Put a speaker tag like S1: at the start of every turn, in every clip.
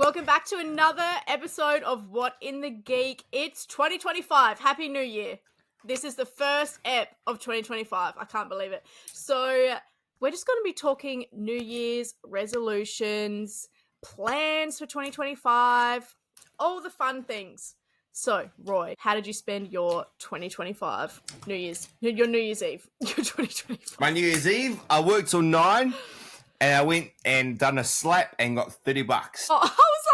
S1: Welcome back to another episode of What in the Geek. It's 2025. Happy New Year. This is the first ep of 2025. I can't believe it. So we're just going to be talking New Year's resolutions, plans for 2025, all the fun things. So, Roy, how did you spend your 2025 New Year's Eve? Your 2025.
S2: My New Year's Eve, I worked till 9 and I went and done a slap and got $30.
S1: Oh, I was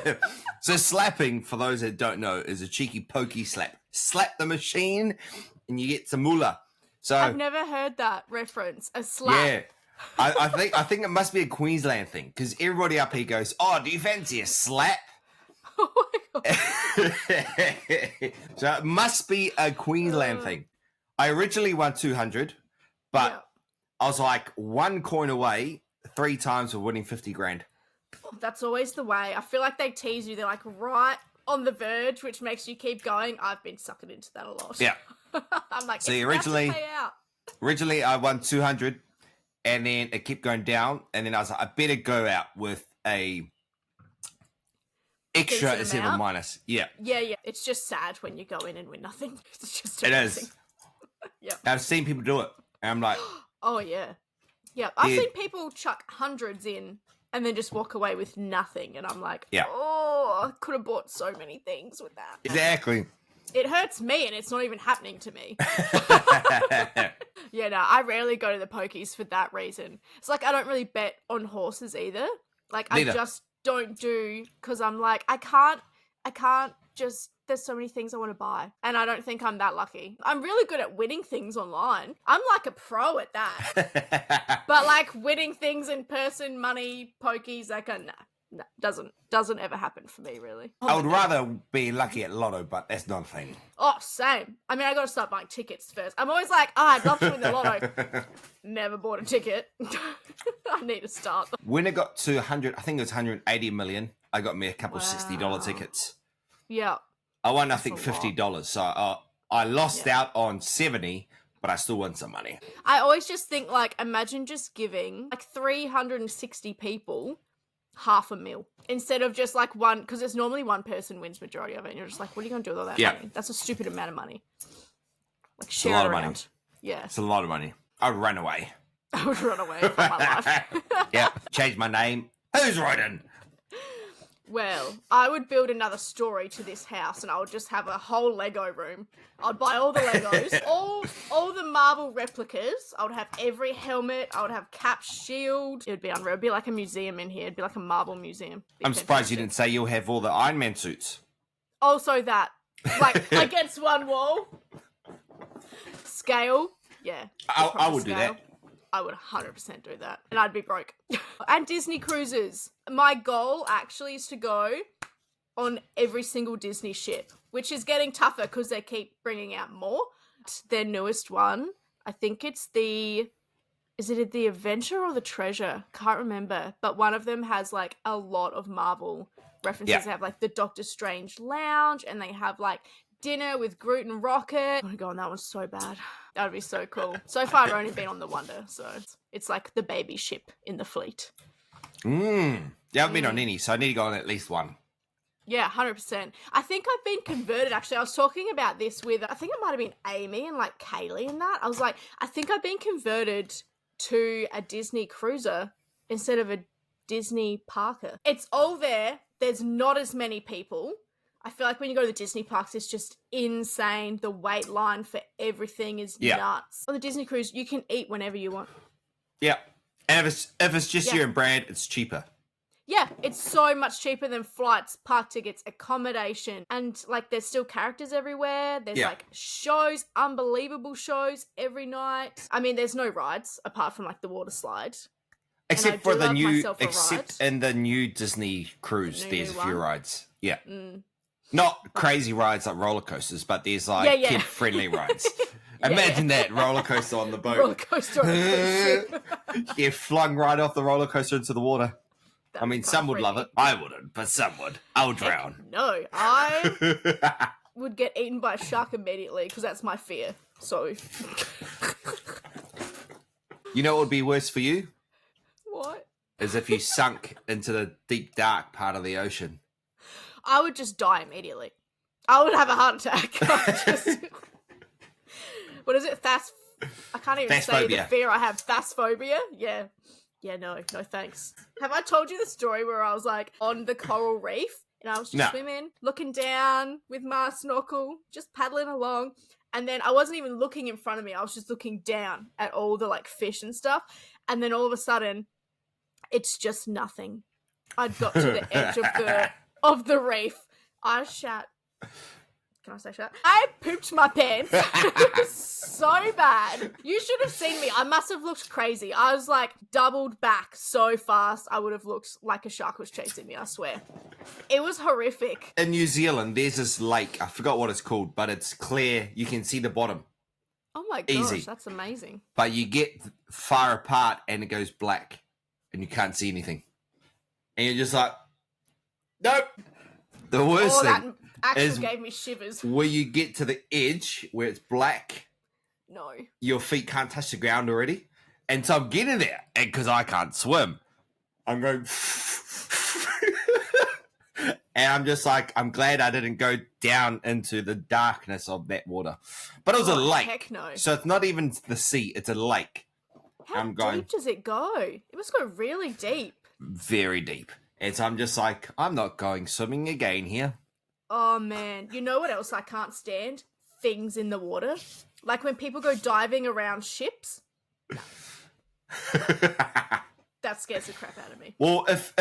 S1: like,
S2: So slapping, for those that don't know, is a cheeky pokey slap. Slap the machine and you get some moolah. So
S1: I've never heard that reference. A slap.
S2: yeah. I think it must be a Queensland thing because everybody up here goes, "Oh, do you fancy a slap?"
S1: Oh my God.
S2: So it must be a Queensland thing. I originally won 200, but
S1: Yeah.
S2: I was like one coin away 3 times of winning 50 grand.
S1: That's always the way. I feel like they tease you. They're like right on the verge, which makes you keep going. I've been sucking into that a lot.
S2: Yeah.
S1: I'm like,
S2: See,
S1: it's about to
S2: originally-
S1: pay out.
S2: Originally, I won 200, and then it kept going down, and then I was like, I better go out with a extra
S1: Decent
S2: instead of a
S1: amount?
S2: minus. Yeah,
S1: Yeah. It's just sad when you go in and win nothing. It's just
S2: it
S1: depressing.
S2: is.
S1: Yeah.
S2: I've seen people do it, and I'm like,
S1: Oh yeah. Yeah. I've
S2: Yeah.
S1: seen people chuck hundreds in and then just walk away with nothing, and I'm like,
S2: Yeah.
S1: oh, I could have bought so many things with that.
S2: exactly.
S1: It hurts me, and it's not even happening to me. Yeah, no, I rarely go to the pokies for that reason. It's like I don't really bet on horses either. Like
S2: Neither.
S1: I just don't do because I'm like I can't just. There's so many things I want to buy, and I don't think I'm that lucky. I'm really good at winning things online. I'm like a pro at that. But like winning things in person, money, pokies, like no, doesn't ever happen for me really.
S2: I would rather be lucky at lotto, but that's not a thing.
S1: Oh, same. I mean, I got to start buying tickets first. I'm always like, I'd love to win the lotto. Never bought a ticket. I need to start.
S2: When it got to 100, I think it was 180 million, I got me a couple of $60
S1: Wow.
S2: tickets.
S1: Yeah.
S2: I won, I think,
S1: That's a lot.
S2: $50. So I lost
S1: Yeah.
S2: out on 70, but I still won some money.
S1: I always just think, like, imagine just giving, like, 360 people $500,000 instead of just, like, one, because it's normally one person wins majority of it, and you're just like, what are you going to do with all that
S2: Yeah.
S1: money? That's a stupid amount of money. Like,
S2: a
S1: share
S2: lot
S1: it
S2: of money.
S1: around. Yeah.
S2: It's a lot of money. I'd run away.
S1: I would run away from my life.
S2: Yeah, change my name. Who's riding?
S1: Well, I would build another story to this house, and I would just have a whole Lego room. I'd buy all the Legos, all the Marvel replicas. I would have every helmet. I would have cap, shield. It would be unreal. It'd be like a museum in here. It'd be like a Marvel museum. Be
S2: I'm surprised you
S1: fantastic.
S2: didn't say you'll have all the Iron Man suits.
S1: Also that, like against one wall, scale. Yeah,
S2: I
S1: proper
S2: would do
S1: scale.
S2: that.
S1: I would 100% do that. And I'd be broke. And Disney cruises. My goal actually is to go on every single Disney ship, which is getting tougher because they keep bringing out more. Their newest one, I think it's is it the Adventure or the Treasure? Can't remember. But one of them has like a lot of Marvel references.
S2: Yeah.
S1: They have like the Doctor Strange lounge, and they have like dinner with Groot and Rocket. I want to go on that one so bad. That would be so cool. So far, I've only been on the Wonder, so it's like the baby ship in the fleet.
S2: Yeah, I've been on any, so I need to go on at least one.
S1: Yeah, 100%. I think I've been converted, actually. I was talking about this with, I think it might have been Amy and like Kaylee and that. I was like, I think I've been converted to a Disney cruiser instead of a Disney parker. It's all there. There's not as many people. I feel like when you go to the Disney parks, it's just insane. The wait line for everything is
S2: Yeah.
S1: nuts. On the Disney cruise, you can eat whenever you want.
S2: Yeah. And if it's just
S1: Yeah.
S2: you and Brad, it's cheaper.
S1: Yeah, it's so much cheaper than flights, park tickets, accommodation, and like there's still characters everywhere. There's
S2: Yeah.
S1: like shows, unbelievable shows every night. I mean, there's no rides apart from like the water slide.
S2: Except
S1: I
S2: for
S1: do
S2: the
S1: love
S2: new,
S1: myself a
S2: except
S1: ride.
S2: in the new Disney cruise,
S1: New
S2: there's a few
S1: one?
S2: rides. Yeah.
S1: Mm.
S2: Not crazy rides like roller coasters, but there's like
S1: Yeah, yeah.
S2: kid-friendly rides.
S1: Yeah,
S2: Imagine that roller coaster on the boat.
S1: Roller coaster on a cruise ship.
S2: Get flung right off the roller coaster into the water. I
S1: That'd
S2: mean,
S1: be
S2: some would
S1: kinda
S2: love it. I wouldn't, but some would. I'll
S1: freaky.
S2: drown.
S1: No, I would get eaten by a shark immediately because that's my fear. So,
S2: You know what would be worse for you?
S1: what?
S2: is if you sunk into the deep, dark part of the ocean.
S1: I would just die immediately. I would have a heart attack. What is it? I can't even say the fear I have. Thasphobia? Yeah. Yeah, no thanks. Have I told you the story where I was like on the coral reef and I was just swimming, looking down with my snorkel, just paddling along. And then I wasn't even looking in front of me. I was just looking down at all the like fish and stuff. And then all of a sudden, it's just nothing. I'd got to the edge of the reef. I shat. Can I say shat? I pooped my pants. It was so bad. You should have seen me. I must have looked crazy. I was like doubled back so fast. I would have looked like a shark was chasing me, I swear. It was horrific.
S2: In New Zealand, there's this lake. I forgot what it's called, but it's clear. You can see the bottom.
S1: Oh my gosh, that's amazing.
S2: But you get far apart and it goes black and you can't see anything. And you're just like, nope. The worst thing
S1: actually gave me shivers.
S2: Where you get to the edge where it's black.
S1: No.
S2: Your feet can't touch the ground already. And so I'm getting there. And because I can't swim, I'm going. And I'm just like, I'm glad I didn't go down into the darkness of that water. But it was a lake.
S1: Heck no.
S2: So it's not even the sea, it's a lake.
S1: How deep does it go? It must go really deep.
S2: Very deep. And so I'm just like, I'm not going swimming again here.
S1: Oh, man. You know what else I can't stand? Things in the water. Like when people go diving around ships. No. That scares the crap out of me.
S2: Well, if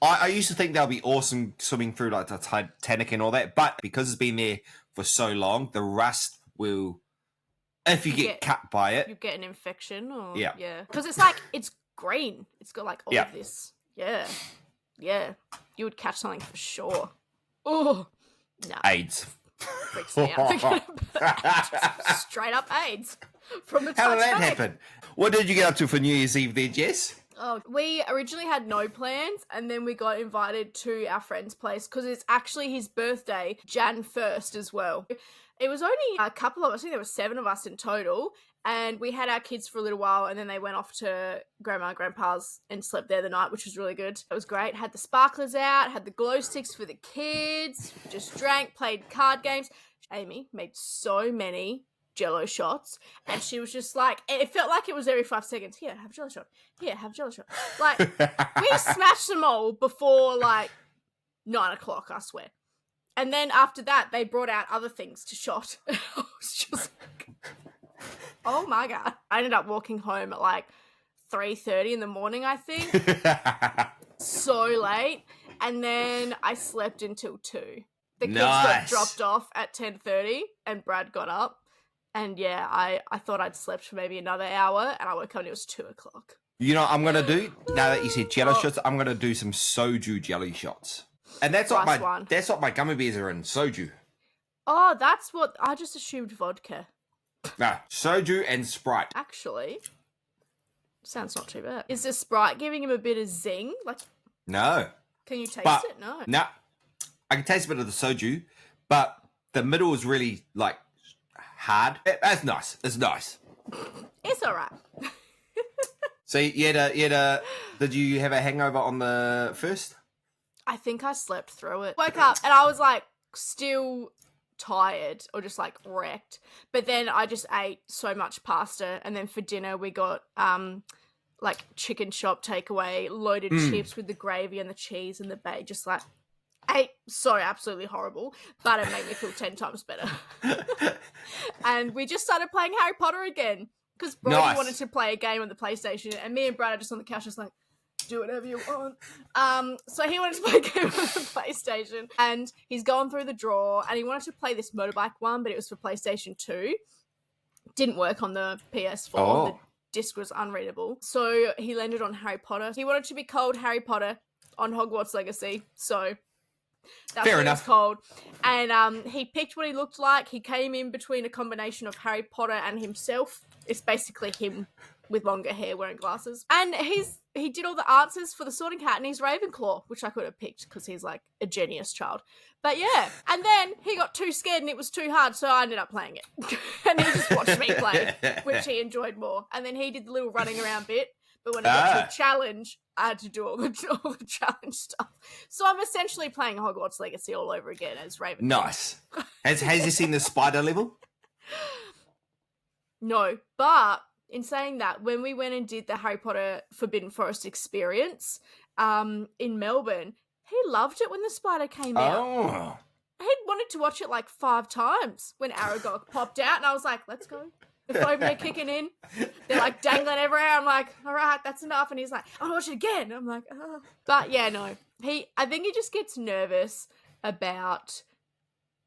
S2: I used to think that would be awesome swimming through like the Titanic and all that, but because it's been there for so long, the rust will, if you get cut by it.
S1: You get an infection or...
S2: Yeah.
S1: Because it's like, it's green. It's got like all of this. Yeah. Yeah. You would catch something for sure. Oh. No.
S2: AIDS.
S1: Freaks me out. Straight up AIDS. From the Titanic.
S2: How did that happen? What did you get up to for New Year's Eve there, Jess?
S1: Oh, we originally had no plans, and then we got invited to our friend's place because it's actually his birthday, Jan 1st as well. It was only a couple of us, I think there were 7 of us in total, and we had our kids for a little while, and then they went off to Grandma and Grandpa's and slept there the night, which was really good. It was great. Had the sparklers out, had the glow sticks for the kids, just drank, played card games. Amy made so many Jello shots, and she was just like, it felt like it was every 5 seconds. Here, have a Jello shot. Here, have a Jello shot. Like, we smashed them all before like 9 o'clock, I swear. And then after that, they brought out other things to shot. I was just like, oh my God. I ended up walking home at like 3:30 in the morning, I think. So late. And then I slept until 2. The kids got dropped off at 10:30 and Brad got up. And yeah, I thought I'd slept for maybe another hour, and I woke up and it was 2 o'clock.
S2: You know what I'm going to do? Now that you said jello shots, I'm going to do some soju jelly shots. And that's what my gummy bears are in, soju.
S1: Oh, that's what, I just assumed vodka.
S2: No, soju and Sprite.
S1: Actually, sounds not too bad. Is the Sprite giving him a bit of zing? Like,
S2: no.
S1: Can you taste it? No.
S2: No. I can taste a bit of the soju, but the middle is really, like, hard. That's nice. It's nice.
S1: It's all right.
S2: So did you have a hangover on the 1st?
S1: I think I slept through it. Woke up and I was like still tired or just like wrecked. But then I just ate so much pasta, and then for dinner we got like chicken shop takeaway, loaded chips with the gravy and the cheese and the bacon, just like ate so absolutely horrible, but it made me feel 10 times better. And we just started playing Harry Potter again because Brody wanted to play a game on the PlayStation, and me and Brad are just on the couch just like, do whatever you want. So he wanted to play a game on the PlayStation, and he's gone through the drawer, and he wanted to play this motorbike one, but it was for PlayStation 2. Didn't work on the PS4.
S2: Oh.
S1: The disc was unreadable. So he landed on Harry Potter. He wanted to be called Harry Potter on Hogwarts Legacy, so that's
S2: Fair
S1: what
S2: enough.
S1: it's called. And he picked what he looked like. He came in between a combination of Harry Potter and himself. It's basically him with longer hair wearing glasses. And he did all the answers for the Sorting Hat, and he's Ravenclaw, which I could have picked because he's like a genius child. But yeah, and then he got too scared and it was too hard, so I ended up playing it. And he just watched me play, which he enjoyed more. And then he did the little running around bit. But when it got to a challenge, I had to do all the challenge stuff. So I'm essentially playing Hogwarts Legacy all over again as Raven.
S2: Nice. Has you seen the spider level?
S1: No, but in saying that, when we went and did the Harry Potter Forbidden Forest experience in Melbourne, he loved it when the spider came out.
S2: Oh.
S1: He wanted to watch it like 5 times when Aragog popped out, and I was like, let's go. The phobia kicking in. They're like dangling everywhere. I'm like, all right, that's enough. And he's like, I want to watch it again. I'm like, oh. But yeah, no. I think he just gets nervous about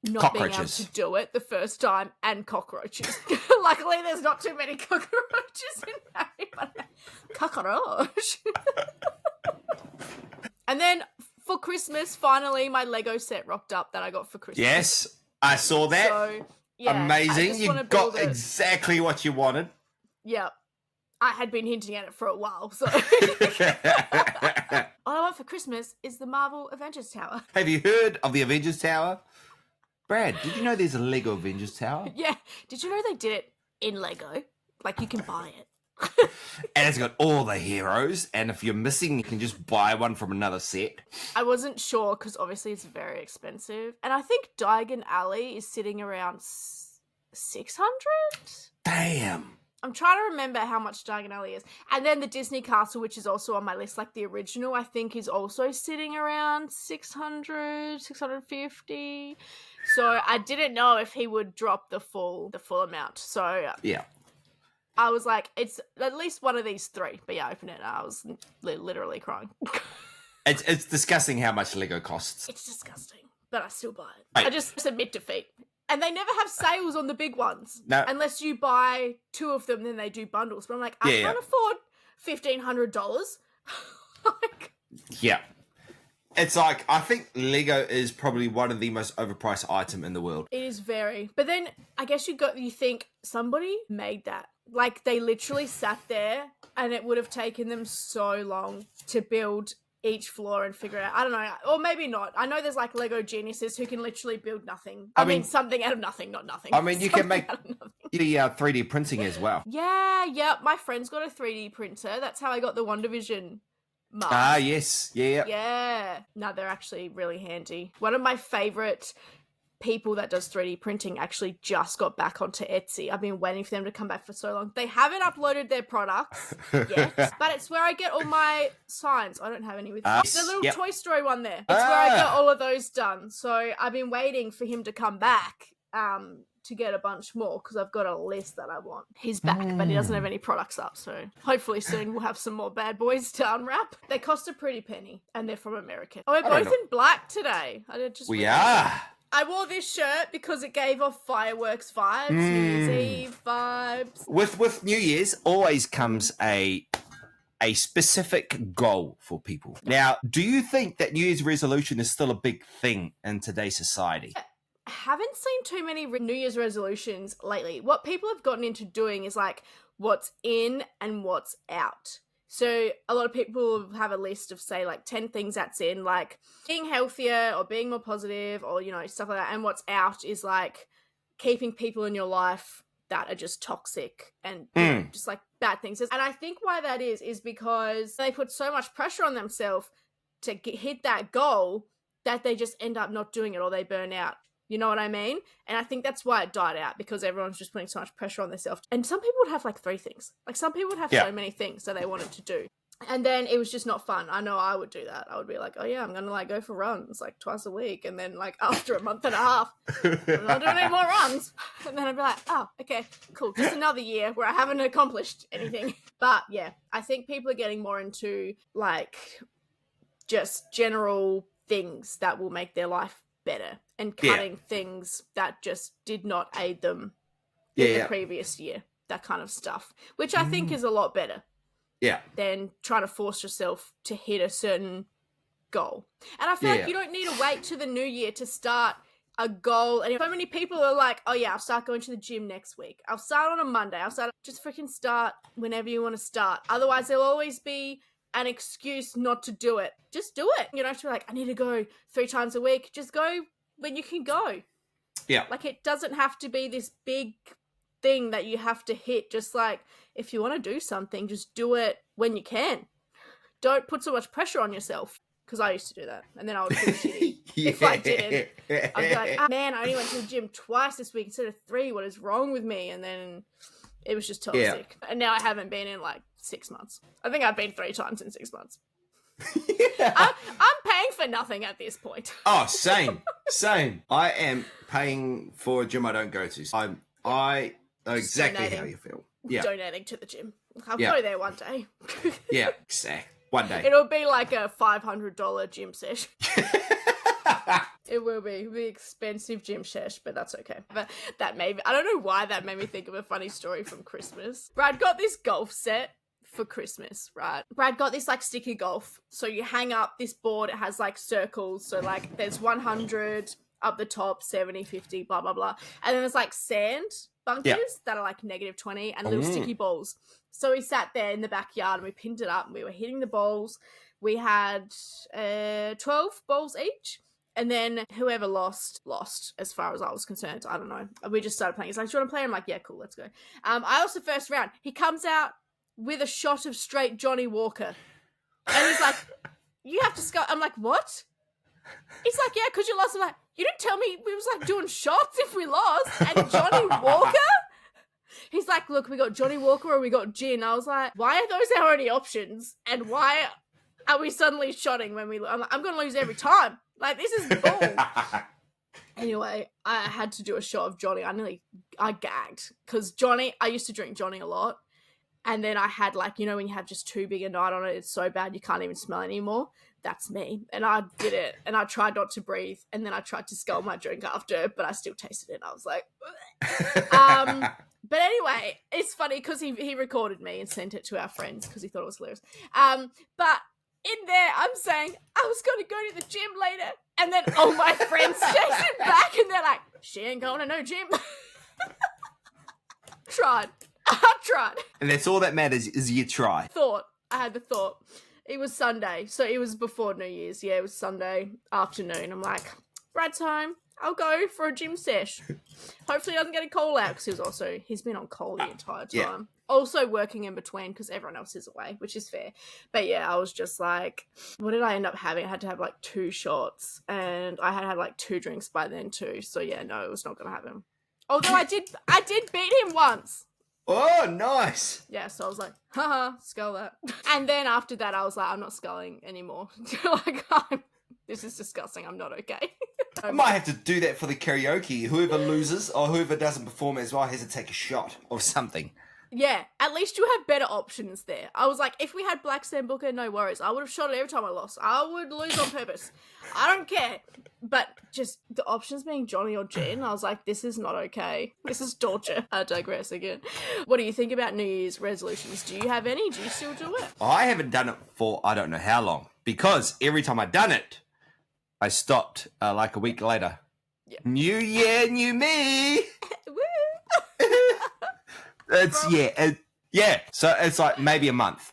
S1: not being able to do it the first time, and cockroaches. Luckily, there's not too many cockroaches in Harry Potter. Cockroach. And then for Christmas, finally, my Lego set rocked up that I got for Christmas.
S2: Yes, I saw that.
S1: So, yeah,
S2: amazing. You got exactly what you wanted.
S1: Yeah. I had been hinting at it for a while, so. All I want for Christmas is the Marvel Avengers Tower.
S2: Have you heard of the Avengers Tower? Brad, did you know there's a Lego Avengers Tower?
S1: Yeah. Did you know they did it in Lego? Like, you can buy it.
S2: And it's got all the heroes, and if you're missing, you can just buy one from another set.
S1: I wasn't sure, because obviously it's very expensive. And I think Diagon Alley is sitting around 600?
S2: Damn.
S1: I'm trying to remember how much Diagon Alley is. And then the Disney Castle, which is also on my list, like the original, I think is also sitting around 600, 650. So I didn't know if he would drop the full amount. So
S2: yeah,
S1: I was like, it's at least one of these 3. But yeah, I opened it and I was literally crying.
S2: It's disgusting how much Lego costs.
S1: It's disgusting, but I still buy it.
S2: Right.
S1: I just admit defeat. And they never have sales on the big ones.
S2: No.
S1: Unless you buy 2 of them, then they do bundles. But I'm like, I can't afford $1,500. Like,
S2: yeah. It's like, I think Lego is probably one of the most overpriced item in the world.
S1: It is very. But then I guess you think somebody made that. Like, they literally sat there and it would have taken them so long to build each floor and figure it out. I don't know. Or maybe not. I know there's like Lego geniuses who can literally build nothing. I mean something out of nothing, not nothing.
S2: I mean, you can make the 3D printing as well.
S1: Yeah. My friend's got a 3D printer. That's how I got the WandaVision mask.
S2: Ah, yes. Yeah.
S1: Yeah. No, they're actually really handy. One of my favorite people that does 3D printing actually just got back onto Etsy. I've been waiting for them to come back for so long. They haven't uploaded their products yet, but it's where I get all my signs. I don't have any with me. The little Toy Story one there. It's where I get all of those done. So I've been waiting for him to come back to get a bunch more because I've got a list that I want. He's back, but he doesn't have any products up. So hopefully soon we'll have some more bad boys to unwrap. They cost a pretty penny and they're from America. Oh, we're both in black today.
S2: We are.
S1: I wore this shirt because it gave off fireworks vibes, New Year's Eve vibes.
S2: With New Year's always comes a specific goal for people. Now, do you think that New Year's resolution is still a big thing in today's society?
S1: I haven't seen too many New Year's resolutions lately. What people have gotten into doing is like what's in and what's out. So a lot of people have a list of, say, like 10 things that's in, like being healthier or being more positive or, you know, stuff like that. And what's out is like keeping people in your life that are just toxic and you know, just like bad things. And I think why that is because they put so much pressure on themselves to hit that goal that they just end up not doing it or they burn out. You know what I mean? And I think that's why it died out, because everyone's just putting so much pressure on themselves. And some people would have like 3 things. Like some people would have so many things that they wanted to do. And then it was just not fun. I know I would do that. I would be like, oh yeah, I'm going to like go for runs like twice a week. And then like after a month and a half, I'm not doing any more runs. And then I'd be like, oh, okay, cool. Just another year where I haven't accomplished anything. But yeah, I think people are getting more into like just general things that will make their life better and cutting things that just did not aid them in the previous year, that kind of stuff, which I think is a lot better than trying to force yourself to hit a certain goal. And I feel like you don't need to wait to the new year to start a goal. And so many people are like, oh yeah, I'll start going to the gym next week. I'll start on a Monday. Just freaking start whenever you want to start. Otherwise there'll always be an excuse not to do it. Just do it. You don't have to be like, I need to go 3 times a week. Just go when you can go.
S2: Yeah.
S1: Like it doesn't have to be this big thing that you have to hit. Just like if you want to do something, just do it when you can. Don't put so much pressure on yourself. Because I used to do that. And then I would feel shitty if I didn't. I'd be like, oh, man, I only went to the gym twice this week instead of 3. What is wrong with me? And then it was just toxic. And now I haven't been in like 6 months. I think I've been 3 times in 6 months. I'm paying for nothing at this point.
S3: Oh, same. I am paying for a gym I don't go to. I know exactly
S1: Donating.
S3: how you feel. Yeah.
S1: Donating to the gym. I'll go there one day.
S3: Yeah, exactly. One day.
S1: It'll be like a $500 gym session. It will be. It'll be expensive gym sesh, but that's okay. But I don't know why that made me think of a funny story from Christmas. Brad got this golf set for Christmas, right? Brad got this like sticky golf. So you hang up this board, it has like circles. So like there's 100 up the top, 70, 50, blah, blah, blah. And then there's like sand bunkers that are like -20 and little sticky balls. So we sat there in the backyard and we pinned it up and we were hitting the balls. We had 12 balls each. And then whoever lost as far as I was concerned. I don't know. We just started playing. He's like, do you want to play? I'm like, yeah, cool, let's go. I lost the first round. He comes out with a shot of straight Johnny Walker. And he's like, you have to score. I'm like, what? He's like, yeah, because you lost. I'm like, you didn't tell me we was like doing shots if we lost. And Johnny Walker? He's like, look, we got Johnny Walker or we got gin. I was like, why are those our only options? And why are we suddenly shotting when we... I'm like, I'm going to lose every time. Like, this is bull. Anyway, I had to do a shot of Johnny. I gagged. Because Johnny, I used to drink Johnny a lot. And then I had like, you know, when you have just too big a night on it, it's so bad you can't even smell anymore. That's me. And I did it. And I tried not to breathe. And then I tried to scull my drink after, but I still tasted it. I was like... But anyway, it's funny because he recorded me and sent it to our friends because he thought it was hilarious. But in there, I'm saying, I was going to go to the gym later. And then all my friends chasing back and they're like, she ain't going to no gym. I tried.
S2: And that's all that matters is you try.
S1: I had the thought. It was Sunday. So it was before New Year's. Yeah, it was Sunday afternoon. I'm like, Brad's home. I'll go for a gym sesh. Hopefully he doesn't get a call out because he's been on call the entire time.
S2: Yeah.
S1: Also working in between because everyone else is away, which is fair. But yeah, I was just like, what did I end up having? I had to have like 2 shots and I had like 2 drinks by then too. So yeah, no, it was not going to happen. Although I did beat him once.
S3: Oh, nice.
S1: Yeah, so I was like, haha, skull that. And then after that, I was like, I'm not sculling anymore. Like, this is disgusting. I'm not okay.
S3: I might have to do that for the karaoke. Whoever loses or whoever doesn't perform as well has to take a shot of something.
S1: Yeah, at least you have better options there. I was like, if we had Black Sambuca, no worries. I would have shot it every time I lost. I would lose on purpose. I don't care. But just the options being Johnny or Jen, I was like, this is not okay. This is torture. I digress again. What do you think about New Year's resolutions? Do you have any? Do you still do it?
S3: I haven't done it for I don't know how long because every time I've done it, I stopped like a week later.
S1: Yeah.
S3: New year, new me.
S1: Woo!
S3: So it's like maybe a month.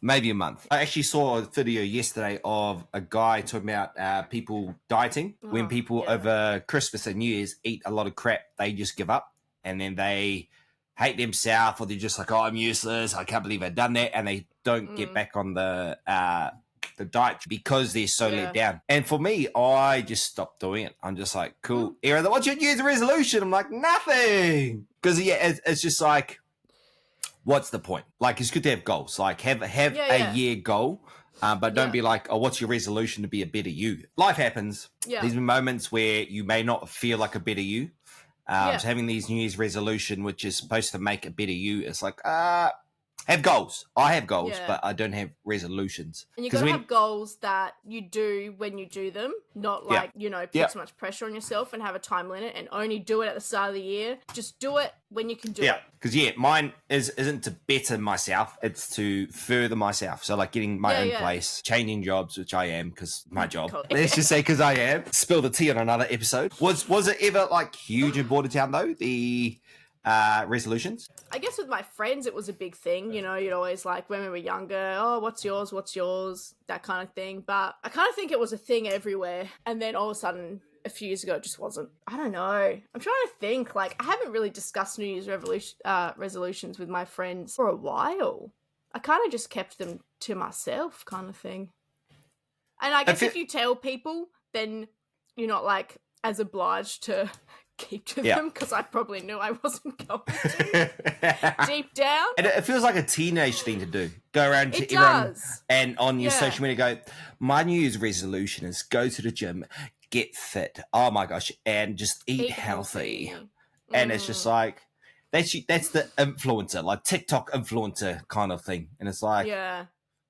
S3: I actually saw a video yesterday of a guy talking about people dieting. When people over Christmas and New Year's eat a lot of crap, they just give up and then they hate themselves or they're just like, oh, I'm useless. I can't believe I've done that. And they don't get back on the diet because they're so let down. And for me, I just stopped doing it. I'm just like, cool. Aaron, what's your New Year's resolution? I'm like, nothing. Because it's just like, what's the point? Like, it's good to have goals. Like, have a year goal, but don't be like, oh, what's your resolution to be a better you? Life happens.
S1: Yeah.
S3: There's moments where you may not feel like a better you. So having these New Year's resolution, which is supposed to make a better you, it's like, have goals. I have goals, but I don't have resolutions.
S1: And you got to have goals that you do when you do them, not like, put so much pressure on yourself and have a time limit and only do it at the start of the year. Just do it when you can do it.
S3: Yeah, because mine isn't to better myself, it's to further myself. So like getting my own place, changing jobs, which I am because my job.
S1: Cool.
S3: Let's just say because I am. Spill the tea on another episode. Was it ever like huge in Bordertown though, the resolutions?
S1: I guess with my friends it was a big thing, you'd always like when we were younger, oh, what's yours, that kind of thing. But I kind of think it was a thing everywhere, and then all of a sudden a few years ago it just wasn't. I don't know, I'm trying to think. Like, I haven't really discussed New Year's resolutions with my friends for a while. I kind of just kept them to myself, kind of thing. And I guess if you tell people, then you're not like as obliged to keep to them, because I probably knew I wasn't going to deep down.
S3: And it feels like a teenage thing to do. Go around to
S1: It
S3: everyone
S1: does.
S3: and on your social media go, my New Year's resolution is go to the gym, get fit. Oh my gosh, and just eat healthy. And it's just like that's the influencer, like TikTok influencer kind of thing. And it's like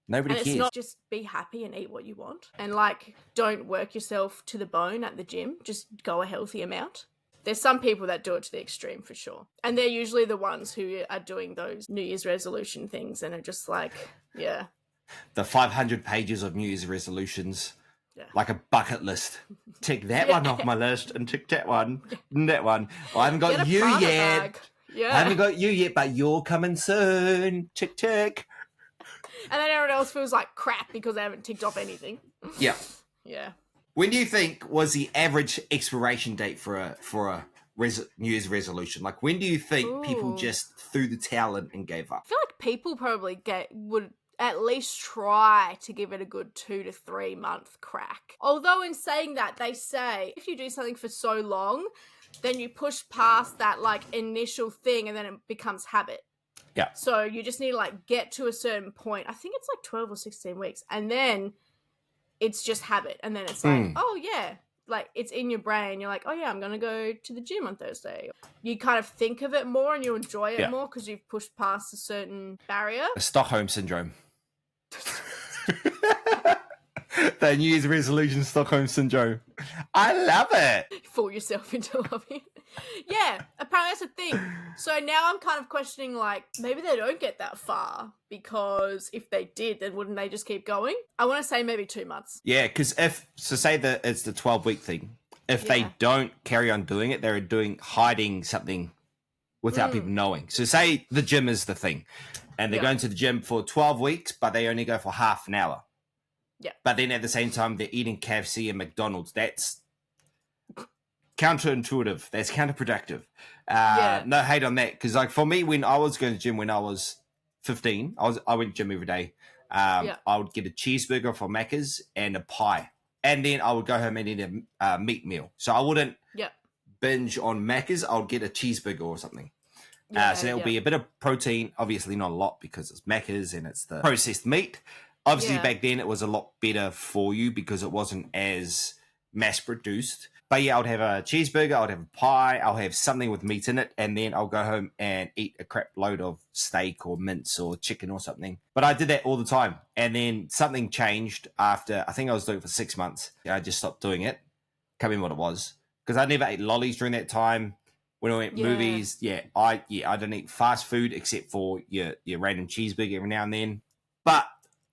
S3: nobody cares.
S1: It's not just be happy and eat what you want. And like don't work yourself to the bone at the gym. Just go a healthy amount. There's some people that do it to the extreme for sure. And they're usually the ones who are doing those New Year's resolution things and are just like,
S3: the 500 pages of New Year's resolutions, like a bucket list. Tick that one off my list and tick that one and that one. I haven't got you yet. I haven't got you yet, but you're coming soon. Tick, tick.
S1: And then everyone else feels like crap because they haven't ticked off anything.
S3: Yeah.
S1: Yeah.
S3: When do you think was the average expiration date for a New Year's resolution? Like, when do you think people just threw the towel in and gave up?
S1: I feel like people probably would at least try to give it a good 2 to 3 month crack. Although in saying that, they say if you do something for so long, then you push past that like initial thing and then it becomes habit.
S3: Yeah.
S1: So you just need to like get to a certain point. I think it's like 12 or 16 weeks. And then it's just habit. And then it's like, oh yeah, like it's in your brain. You're like, oh yeah, I'm going to go to the gym on Thursday. You kind of think of it more and you enjoy it more because you've pushed past a certain barrier.
S3: The Stockholm Syndrome. The New Year's resolution Stockholm Syndrome. I love it.
S1: You fool yourself into loving it. Yeah, apparently that's a thing. So now I'm kind of questioning, like, maybe they don't get that far because if they did, then wouldn't they just keep going? I want to say maybe 2 months.
S3: Yeah, because say that it's the 12-week thing. If they don't carry on doing it, they're hiding something without people knowing. So say the gym is the thing and they're going to the gym for 12 weeks, but they only go for half an hour.
S1: Yeah.
S3: But then at the same time, they're eating KFC and McDonald's. That's counterintuitive. That's counterproductive. No hate on that. Because like for me, when I was going to gym when I was 15, I went to gym every day. I would get a cheeseburger from Macca's and a pie. And then I would go home and eat a meat meal. So I wouldn't binge on Macca's. I would get a cheeseburger or something. So that would be a bit of protein. Obviously not a lot because it's Macca's and it's the processed meat. Obviously, back then it was a lot better for you because it wasn't as mass-produced. But yeah, I would have a cheeseburger, I would have a pie, I'll have something with meat in it, and then I'll go home and eat a crap load of steak or mince or chicken or something. But I did that all the time. And then something changed after, I think I was doing it for 6 months. I just stopped doing it. Can't remember what it was. Because I never ate lollies during that time. When I went movies, I didn't eat fast food except for your random cheeseburger every now and then. But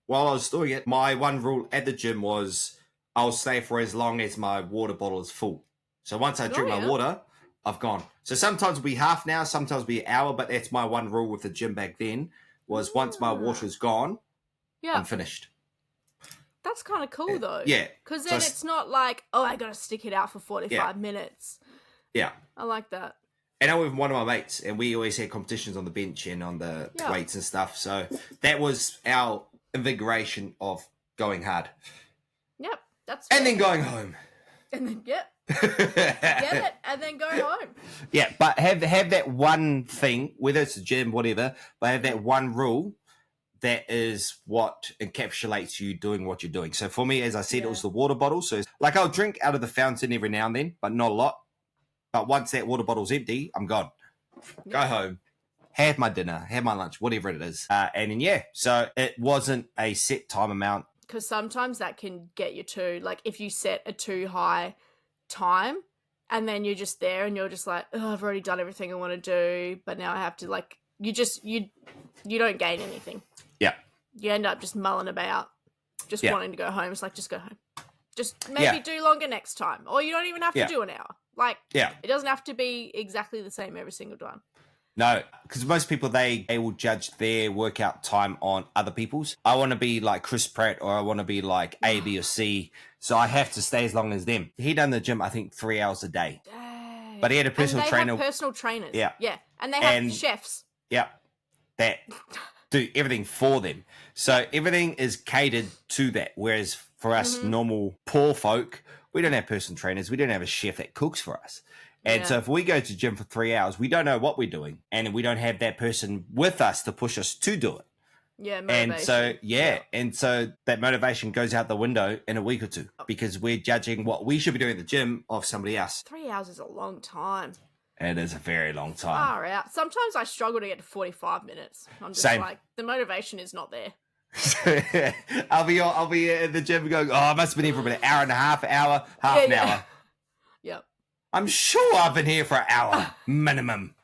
S3: while I was doing it, my one rule at the gym was I'll stay for as long as my water bottle is full. So once I drink my water, I've gone. So sometimes it'll be half an hour, sometimes it'll be an hour, but that's my one rule with the gym back then was once my water's gone, I'm finished.
S1: That's kind of cool though.
S3: Yeah.
S1: Because then it's not like, oh, I got to stick it out for 45 minutes.
S3: Yeah.
S1: I like that.
S3: And I'm with one of my mates, and we always had competitions on the bench and on the weights and stuff. So that was our invigoration of going hard.
S1: Yep, that's
S3: and then going home.
S1: And then get it, and then go home.
S3: Yeah, but have that one thing, whether it's a gym, whatever, but have that one rule that is what encapsulates you doing what you're doing. So for me, as I said, it was the water bottle. So like I'll drink out of the fountain every now and then, but not a lot. But once that water bottle's empty, I'm gone. Go home. Have my dinner, have my lunch, whatever it is. And then, so it wasn't a set time amount.
S1: Because sometimes that can get you to, like, if you set a too high time and then you're just there and you're just like, oh, I've already done everything I want to do, but now I have to, like, you don't gain anything.
S3: Yeah.
S1: You end up just mulling about, just wanting to go home. It's like, just go home. Just maybe do longer next time. Or you don't even have to do an hour. Like, it doesn't have to be exactly the same every single time.
S3: No, because most people, they will judge their workout time on other people's. I want to be like Chris Pratt or I want to be like A, B, or C. So I have to stay as long as them. He done the gym, I think, 3 hours a day.
S1: Dang.
S3: But he had a personal trainer.
S1: Have personal trainers.
S3: Yeah.
S1: Yeah. And they have chefs.
S3: Yeah. That do everything for them. So everything is catered to that. Whereas for us normal poor folk, we don't have personal trainers. We don't have a chef that cooks for us. And so if we go to gym for 3 hours, we don't know what we're doing. And we don't have that person with us to push us to do it.
S1: Yeah, motivation.
S3: And so, and so that motivation goes out the window in a week or two because we're judging what we should be doing at the gym of somebody else.
S1: 3 hours is a long time.
S3: It is a very long time.
S1: Far out. Sometimes I struggle to get to 45 minutes. I'm just
S3: Same.
S1: like, the motivation is not there.
S3: I'll be at the gym going, I must have been here for about an hour and a half, hour.
S1: Yep.
S3: I'm sure I've been here for an hour minimum.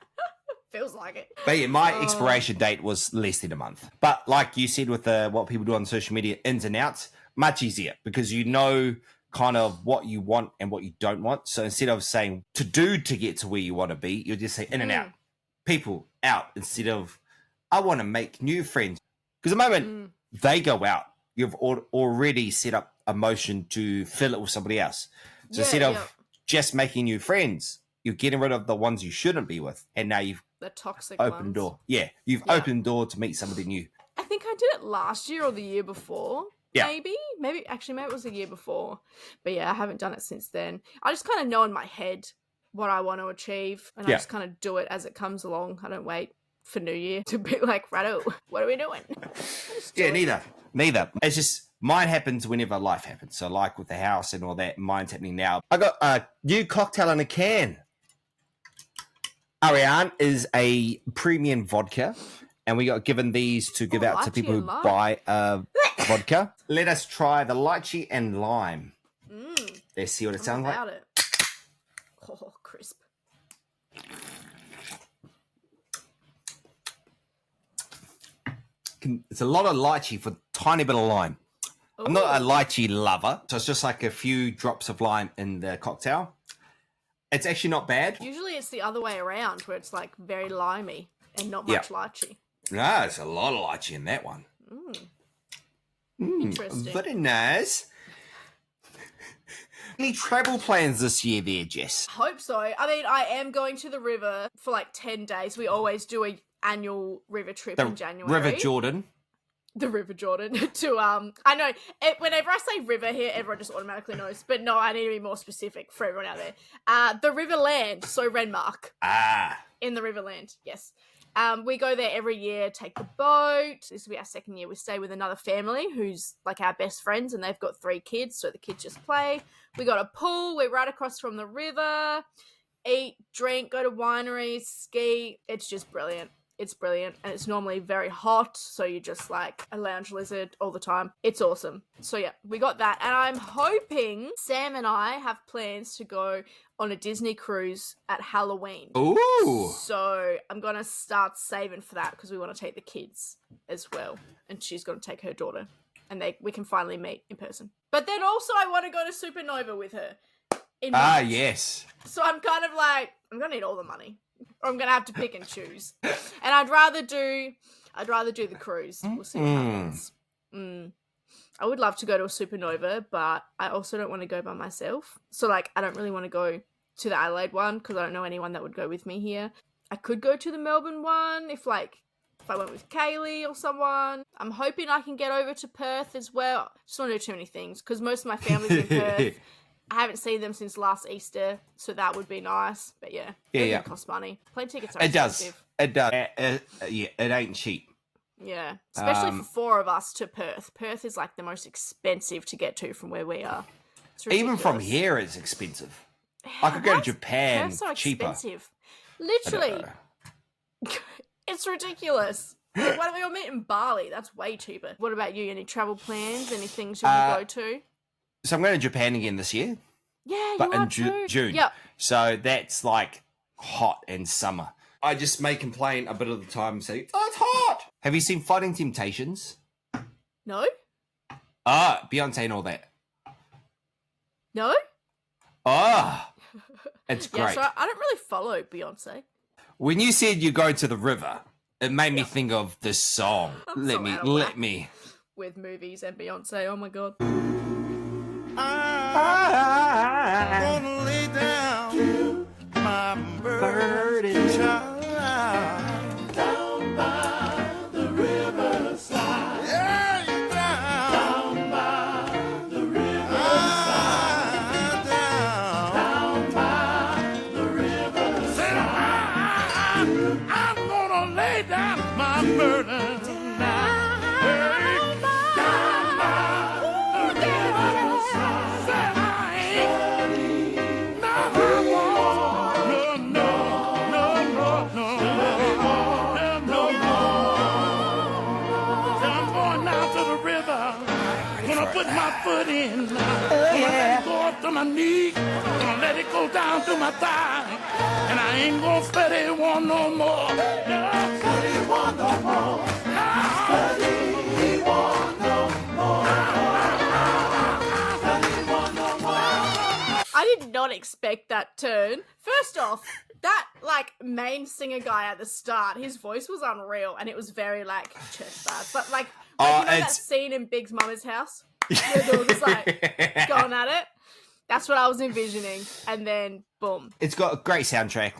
S1: Feels like it.
S3: But yeah, my expiration date was less than a month. But like you said with what people do on social media, ins and outs, much easier because you know kind of what you want and what you don't want. So instead of saying to do to get to where you want to be, you'll just say in and out. People out instead of I want to make new friends. Because the moment they go out, you've already set up a motion to fill it with somebody else. So instead of just making new friends, you're getting rid of the ones you shouldn't be with. And now you've
S1: the toxic
S3: opened
S1: ones.
S3: Door. Yeah, you've opened door to meet somebody new.
S1: I think I did it last year or the year before.
S3: Yeah.
S1: Maybe it was the year before. But yeah, I haven't done it since then. I just kind of know in my head what I want to achieve. And I just kind of do it as it comes along. I don't wait for New Year to be like, Rado, what are we doing?
S3: Neither. It's just mine happens whenever life happens. So like with the house and all that, mine's happening now. I got a new cocktail in a can. Ariane is a premium vodka, and we got given these to give out to people who buy vodka. Let us try the lychee and lime. Let's see what it sounds like.
S1: It. Oh, crisp.
S3: It's a lot of lychee for a tiny bit of lime. Ooh. I'm not a lychee lover, so it's just like a few drops of lime in the cocktail. It's actually not bad.
S1: Usually it's the other way around where it's like very limey and not much lychee.
S3: No, it's a lot of lychee in that one.
S1: Interesting.
S3: Very nice. Any travel plans this year there, Jess?
S1: Hope so. I mean, I am going to the river for like 10 days. We always do an annual river trip in January.
S3: River Jordan.
S1: The River Jordan to I know whenever I say river here, everyone just automatically knows, but no, I need to be more specific for everyone out there. The Riverland, so Renmark. In the Riverland, yes. We go there every year, take the boat. This will be our second year. We stay with another family who's like our best friends, and they've got 3 kids, so the kids just play. We got a pool. We're right across from the river. Eat, drink, go to wineries, ski. It's just brilliant. It's brilliant, and it's normally very hot, so you're just like a lounge lizard all the time. It's awesome. So yeah, we got that, and I'm hoping Sam and I have plans to go on a Disney cruise at Halloween.
S3: Ooh!
S1: So I'm gonna start saving for that because we want to take the kids as well, and she's gonna take her daughter, and we can finally meet in person. But then also I want to go to Supernova with her.
S3: Yes.
S1: So I'm kind of like, I'm gonna need all the money. Or I'm gonna have to pick and choose, and I'd rather do the cruise. We'll see what happens. I would love to go to a Supernova, but I also don't want to go by myself. So like, I don't really want to go to the Adelaide one because I don't know anyone that would go with me here. I could go to the Melbourne one if I went with Kaylee or someone. I'm hoping I can get over to Perth as well. Just want to do too many things because most of my family's in Perth. I haven't seen them since last Easter, so that would be nice. But yeah, it costs money. Plane tickets are expensive.
S3: It does. It ain't cheap.
S1: Yeah, especially for 4 of us to Perth. Perth is like the most expensive to get to from where we are.
S3: Even from here, it's expensive. I could go to Japan
S1: Perth's so
S3: cheaper.
S1: Expensive. Literally, it's ridiculous. Why don't we all meet in Bali? That's way cheaper. What about you? Any travel plans? Any things you want to go to?
S3: So I'm going to Japan again this year.
S1: Yeah,
S3: but
S1: you are
S3: in
S1: too.
S3: June.
S1: Yep.
S3: So that's like hot and summer. I just may complain a bit of the time and say, "Oh, it's hot." Have you seen Fighting Temptations?
S1: No.
S3: Beyonce and all that.
S1: No.
S3: It's great.
S1: Yeah, so I don't really follow Beyonce.
S3: When you said you go to the river, it made me think of this song. Let me.
S1: With movies and Beyonce, oh my god.
S4: I'm gonna lay down my burden child down by the river. murder. Put my foot in. Gonna let it go up to my knee. Gonna let it go down to my thigh. And I ain't gonna study one no more. Study one no more. Study one no more. Study one no more.
S1: I did not expect that turn. First off, that like main singer guy at the start, his voice was unreal, and it was very like church vibes. But like you know that scene in Big's mama's house where they were just like going at it. That's what I was envisioning, and then boom.
S3: It's got a great soundtrack,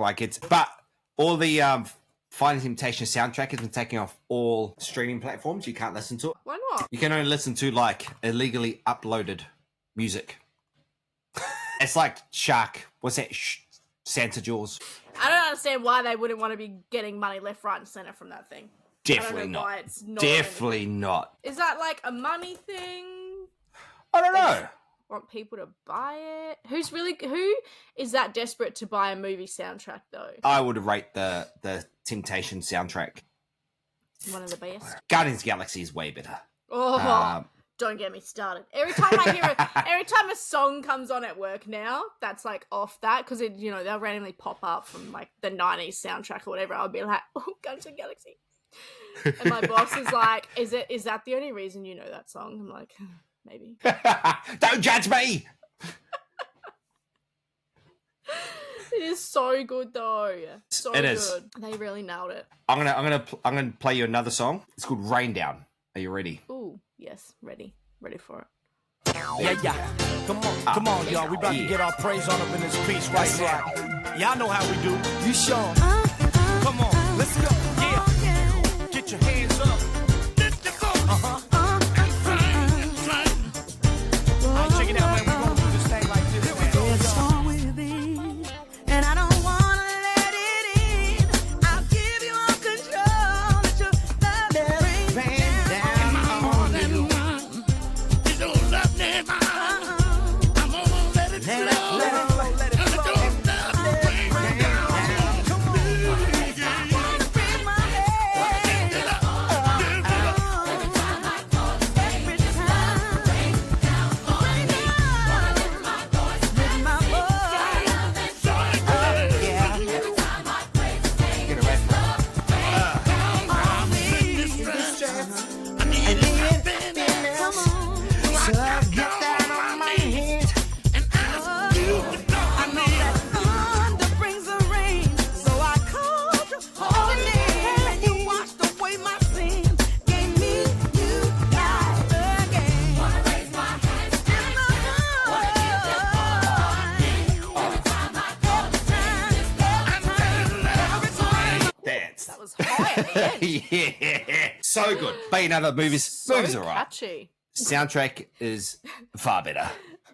S3: but all the Finding Temptation soundtrack has been taken off all streaming platforms. You can't listen to it.
S1: Why not?
S3: You can only listen to like illegally uploaded music. It's like Shark. What's that? Santa Jaws.
S1: I don't understand why they wouldn't want to be getting money left, right, and center from that thing.
S3: Definitely
S1: I don't know
S3: not.
S1: why it's not.
S3: Definitely not.
S1: Is that like a money thing?
S3: I don't know.
S1: Want people to buy it? Who is that desperate to buy a movie soundtrack though?
S3: I would rate the Temptation soundtrack.
S1: One of the best.
S3: Guardians of the Galaxy is way better.
S1: Oh, don't get me started. Every time a song comes on at work now, that's like off that because they'll randomly pop up from like the 90s soundtrack or whatever. I'll be like, oh, Guardians of the Galaxy. And my boss is like, is that the only reason you know that song? I'm like, maybe.
S3: Don't judge me.
S1: It is so good though. So
S3: it
S1: good.
S3: Is.
S1: They really nailed it.
S3: I'm gonna play you another song. It's called Rain Down. Are you ready?
S1: Ooh, yes, ready for it.
S5: Yeah. Come on, y'all. We about to get our praise on up in this piece right now. Y'all know how we do. You sure? Come on, let's go. Yeah. Get your hands up. Check it out, man. We're gonna do this thing like this. Here we go.
S6: There's a storm within, and I don't wanna let it in. I'll give you all control. Let your love rain down.
S4: It's your love name. I'm gonna let it flow. Let your love rain down.
S6: Come on. I wanna bring my head. Every time. Rain down. With my voice. Yeah.
S3: Get away from
S4: I need it.
S6: Come on.
S4: So I get down on my knees and ask you to
S6: I know that thunder brings the rain, so I called you holy name, and you washed away my sin, gave me new life again. Wanna raise my hands in the
S3: dance.
S1: That was high at the end.
S3: Yeah, so good. But another movies
S1: So
S3: are alright.
S1: catchy.
S3: Soundtrack is far better.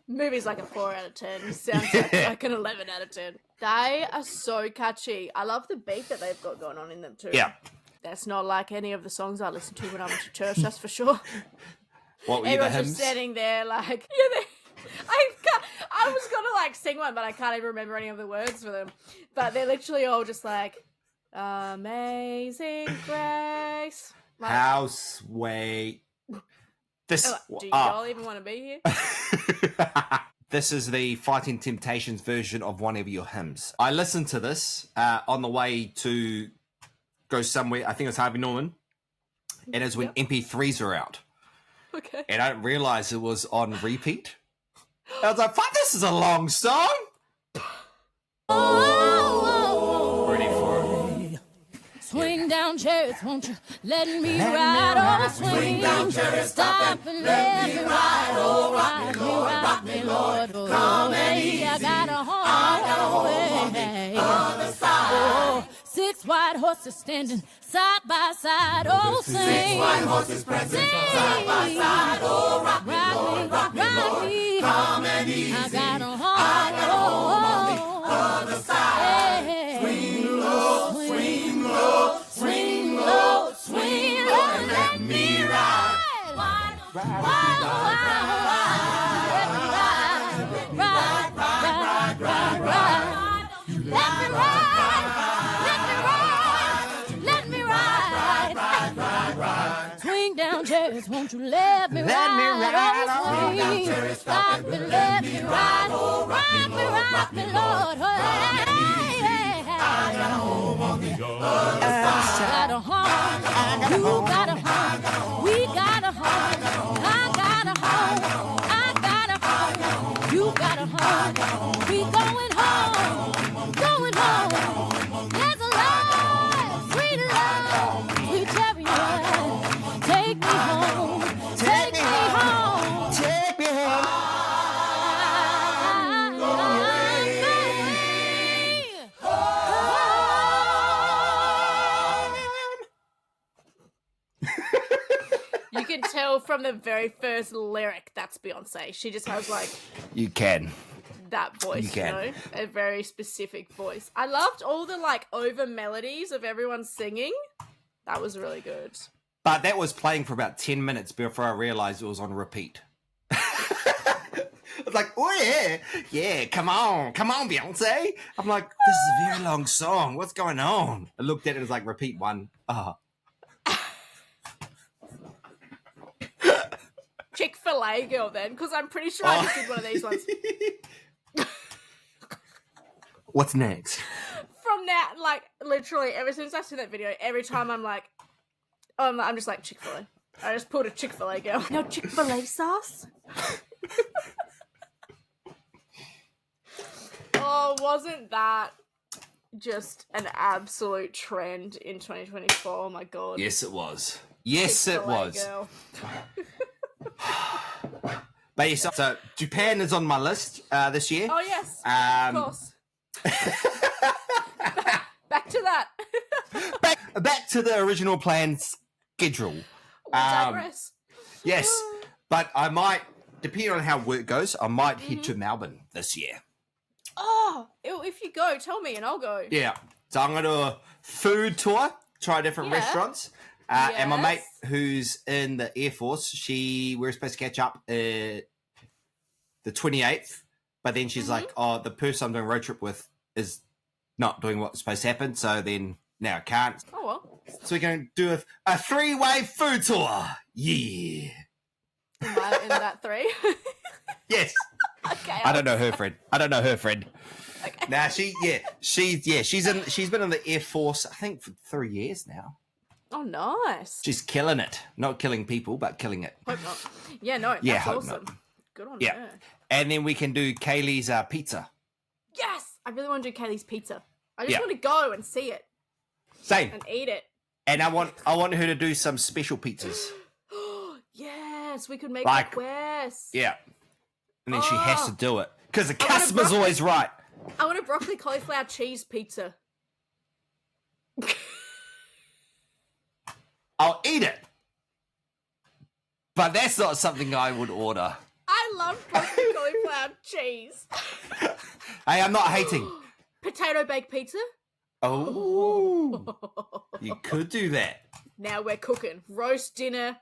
S1: Movie's like a 4 out of 10. Soundtrack's like an 11 out of 10. They are so catchy. I love the beat that they've got going on in them too.
S3: Yeah.
S1: That's not like any of the songs I listen to when I'm at church, that's for sure.
S3: What were you, the
S1: Everyone's
S3: hymns?
S1: just standing there like, I was gonna like sing one, but I can't even remember any of the words for them. But they're literally all just like, Amazing Grace. Like,
S3: How sweet. This.
S1: do y'all even want to be here?
S3: This is the Fighting Temptations version of one of your hymns. I listened to this on the way to go somewhere. I think it was Harvey Norman. And it was when MP3s were out.
S1: Okay.
S3: And I didn't realize it was on repeat. I was like, fuck, this is a long song. Ready for it.
S7: Swing down, chariots, won't you let me ride? Oh, swing down, chariots, stop and let me ride. Oh, rock me, Lord. Oh, come and easy. I got a home away. Oh, 6 white horses standing side by side. Oh, sing. 6 white horses prancing side by side. Oh, rock me, Lord, rock me. Come and easy. I got a home on the side. Swing low, swing low, swing low, swing cherries, won't you let me ride on the swing? Stop and let me ride. Rock me, Lord. Hey, I got a home on the other side. Got a home, you got a home, we got a home. I got a home, I got a home, you got a home. We going home, going home. There's a love, sweet chariot. Take me home, take me home,
S3: Take me home.
S7: I'm going
S1: You can tell from the very first lyric that's Beyonce. She just has like
S3: You can.
S1: that voice,
S3: You can.
S1: know? A very specific voice. I loved all the like over melodies of everyone singing. That was really good.
S3: But that was playing for about 10 minutes before I realized it was on repeat. I was like, oh yeah, come on, Beyonce. I'm like, this is a very long song. What's going on? I looked at it as like repeat one.
S1: Chick-fil-A girl then, because I'm pretty sure I just did one of these ones.
S3: What's next?
S1: From now, like literally ever since I've seen that video, every time I'm like, I'm just like Chick-fil-A. I just pulled a Chick-fil-A girl. No Chick-fil-A sauce? Oh, wasn't that just an absolute trend in 2024? Oh my god.
S3: Yes, it was. Yes, it
S1: Chick-fil-A
S3: was.
S1: girl.
S3: But yes, so Japan is on my list this year.
S1: Oh yes, of course. Back to that.
S3: Back to the original plan schedule.
S1: We digress.
S3: Yes, but I might, depending on how work goes, I might head to Melbourne this year.
S1: Oh, if you go, tell me and I'll go.
S3: Yeah, so I'm going to do a food tour, try different
S1: Yeah.
S3: restaurants. And my mate,
S1: Yes.
S3: who's in the Air Force, we're supposed to catch up the 28th, but then she's like, oh, the person I'm doing a road trip with is not doing what's supposed to happen, so then now I can't.
S1: Oh well.
S3: So we're going to do a three-way food tour. Yeah.
S1: Am I in that three?
S3: Yes.
S1: Okay.
S3: I don't know her friend.
S1: Okay.
S3: Nah, she's been in the Air Force, I think, for 3 years now.
S1: Oh, nice.
S3: She's killing it. Not killing people, but killing it.
S1: Hope not. Yeah, no,
S3: Yeah,
S1: that's
S3: hope
S1: awesome.
S3: not.
S1: Good on
S3: Yeah.
S1: her.
S3: And then we can do Kaylee's pizza.
S1: Yes, I really want to do Kaylee's pizza. I just
S3: Yeah.
S1: want to go and see it
S3: Same.
S1: and eat it.
S3: And I want her to do some special pizzas.
S1: Yes, we could make
S3: Like-
S1: requests.
S3: Yeah. And then she has
S1: Oh.
S3: to do it. Because the
S1: want a
S3: customer's
S1: broccoli-
S3: always right.
S1: I want a broccoli cauliflower cheese pizza.
S3: I'll eat it. But that's not something I would order.
S1: I love broccoli cauliflower cheese.
S3: Hey, I'm not hating.
S1: Potato baked pizza.
S3: Oh. You could do that.
S1: Now we're cooking. Roast dinner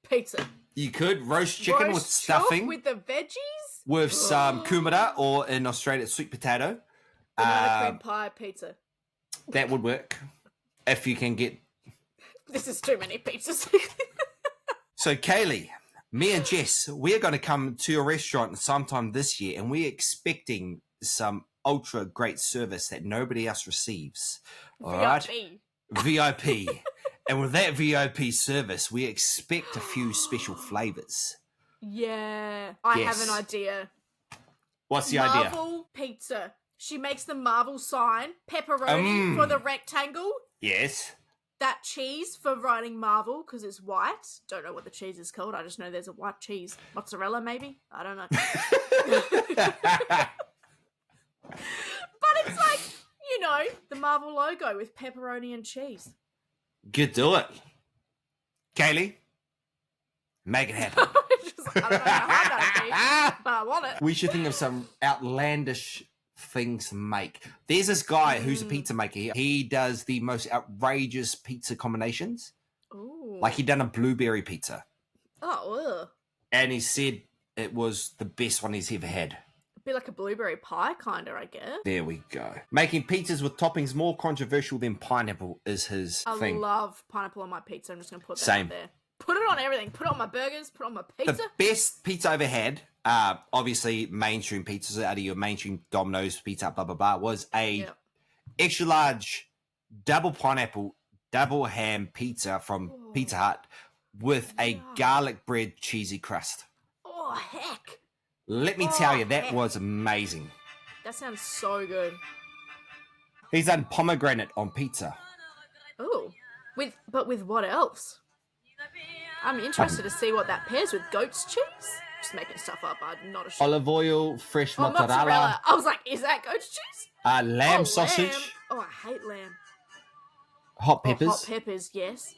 S1: pizza.
S3: You could roast chicken
S1: Roast
S3: with stuffing.
S1: chook with the veggies.
S3: With some kumara, or in Australia, sweet potato.
S1: Banana cream pie pizza.
S3: That would work. If you can get...
S1: This is too many pizzas.
S3: So, Kaylee, me and Jess, we're going to come to your restaurant sometime this year, and we're expecting some ultra great service that nobody else receives. All right? VIP. And with that VIP service, we expect a few special flavors.
S1: Yeah. I
S3: Yes.
S1: have an idea.
S3: What's the idea?
S1: Marvel pizza. She makes the Marvel sign. Pepperoni for the rectangle.
S3: Yes.
S1: That cheese for writing Marvel because it's white. Don't know what the cheese is called. I just know there's a white cheese. Mozzarella, maybe? I don't know. But it's like, you know, the Marvel logo with pepperoni and cheese.
S3: Good, do it. Kaylee, make it happen.
S1: I don't know how hard that'd be, but I want it.
S3: We should think of some outlandish things to make. There's this guy who's a pizza maker. He does the most outrageous pizza combinations.
S1: Ooh.
S3: Like he done a blueberry pizza,
S1: Oh, ugh.
S3: and he said it was the best one he's ever had.
S1: Be like a blueberry pie, kind of, I guess.
S3: There we go. Making pizzas with toppings more controversial than pineapple is his
S1: I
S3: thing.
S1: love pineapple on my pizza. I'm just going to put that
S3: Same.
S1: out there. Put it on everything. Put it on my burgers. Put it on my
S3: The
S1: pizza.
S3: best pizza I ever had, obviously mainstream pizzas out of your mainstream Domino's pizza, blah blah blah, was a
S1: Yep.
S3: extra large double pineapple, double ham pizza from Pizza Hut with a garlic bread cheesy crust.
S1: Oh, heck.
S3: Let me tell you, that
S1: heck.
S3: was amazing.
S1: That sounds so good.
S3: He's done pomegranate on pizza.
S1: Oh. But with what else? I'm interested to see what that pairs with goat's cheese. Just making stuff up. I'm not sure.
S3: Olive oil, fresh
S1: Oh,
S3: mozzarella,
S1: I was like, is that goat's cheese?
S3: lamb
S1: Oh,
S3: sausage,
S1: lamb. Oh, I hate lamb.
S3: hot peppers.
S1: Oh, hot peppers, yes.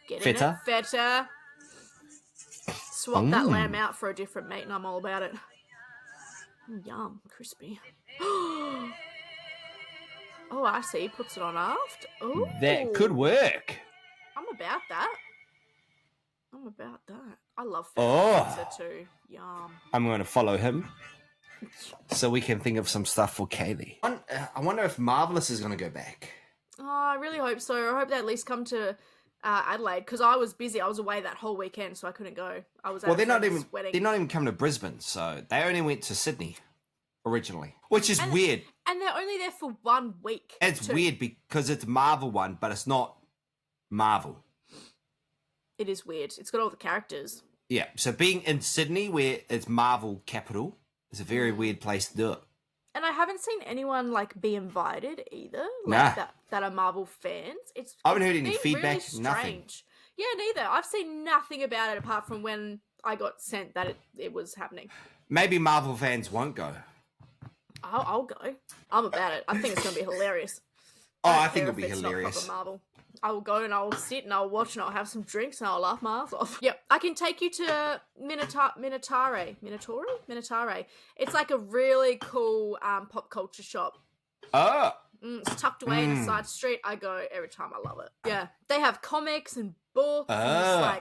S1: Get
S3: Feta.
S1: in it. Feta. Swap that
S3: Mm.
S1: lamb out for a different meat and I'm all about it. Yum. Crispy. Oh, I see. Puts it on aft. Oh,
S3: That could work.
S1: I'm about that. I love
S3: Oh.
S1: feta pizza too. Yum.
S3: I'm going to follow him so we can think of some stuff for Kaylee. I wonder if Marvelous is going to go back.
S1: Oh, I really hope so. I hope they at least come to Adelaide because I was busy. I was away that whole weekend, so I couldn't go. I was at
S3: Well,
S1: a
S3: they're not
S1: friend's
S3: even
S1: wedding.
S3: they're not even coming to Brisbane, so they only went to Sydney originally, which is weird.
S1: And they're only there for 1 week.
S3: It's
S1: too.
S3: weird because it's Marvel one, but it's not Marvel.
S1: It is weird. It's got all the characters.
S3: Yeah, so being in Sydney, where it's Marvel capital, is a very weird place to do it.
S1: And I haven't seen anyone like be invited either.
S3: Nah.
S1: That are Marvel fans.
S3: I haven't heard
S1: it's
S3: any
S1: been
S3: feedback,
S1: Really
S3: nothing.
S1: strange. Yeah, neither. I've seen nothing about it apart from when I got sent that it was happening.
S3: Maybe Marvel fans won't go.
S1: I'll go. I'm about it. I think it's gonna be hilarious.
S3: Oh,
S1: don't
S3: I think
S1: care
S3: it'll
S1: if
S3: be
S1: it's not
S3: hilarious.
S1: proper Marvel. I will go and I'll sit and I'll watch and I'll have some drinks and I'll laugh my ass off. Yep, I can take you to Minotare. It's like a really cool pop culture shop.
S3: Oh,
S1: It's tucked away in a side street. I go every time. I love it. Yeah, they have comics and books. And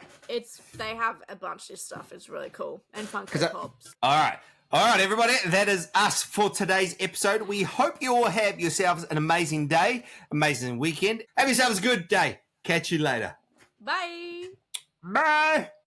S1: they have a bunch of stuff. It's really cool and Funko Pops.
S3: all right, everybody. That is us for today's episode. We hope you all have yourselves an amazing day, amazing weekend. Have yourselves a good day. Catch you later.
S1: Bye.
S3: Bye.